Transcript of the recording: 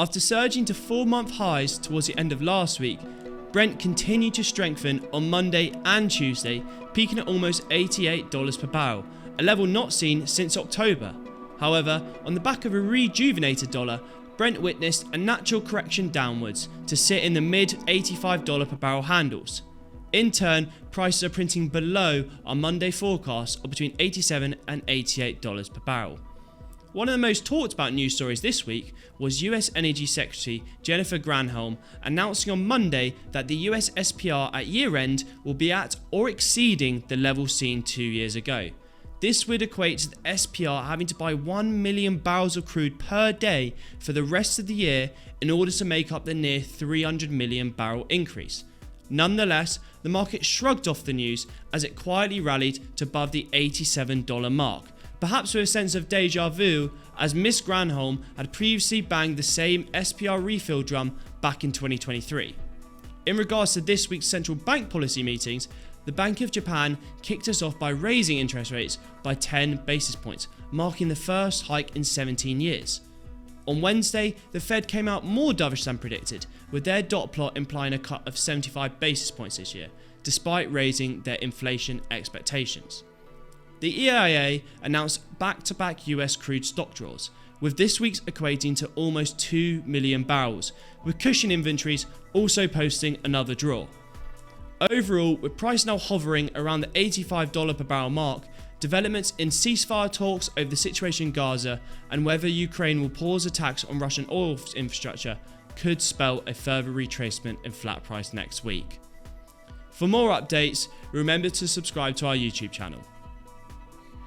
After surging to 4-month highs towards the end of last week, Brent continued to strengthen on Monday and Tuesday, peaking at almost $88 per barrel, a level not seen since October. However, on the back of a rejuvenated dollar, Brent witnessed a natural correction downwards to sit in the mid $85 per barrel handles. In turn, prices are printing below our Monday forecast of between $87 and $88 per barrel. One of the most talked about news stories this week was US Energy Secretary Ms Granholm announcing on Monday that the US SPR at year end will be at or exceeding the level seen 2 years ago. This would equate to the SPR having to buy 1 million barrels of crude per day for the rest of the year in order to make up the near 300 million barrel increase. Nonetheless, the market shrugged off the news as it quietly rallied to above the $87 mark, perhaps with a sense of déjà vu, as Ms Granholm had previously banged the same SPR refill drum back in 2023. In regards to this week's central bank policy meetings, the Bank of Japan kicked us off by raising interest rates by 10 basis points, marking the first hike in 17 years. On Wednesday, the Fed came out more dovish than predicted, with their dot plot implying a cut of 75 basis points this year, despite raising their inflation expectations. The EIA announced back-to-back US crude stock draws, with this week's equating to almost 2 million barrels, with cushion inventories also posting another draw. Overall, with price now hovering around the $85 per barrel mark, developments in ceasefire talks over the situation in Gaza and whether Ukraine will pause attacks on Russian oil infrastructure could spell a further retracement in flat price next week. For more updates, remember to subscribe to our YouTube channel.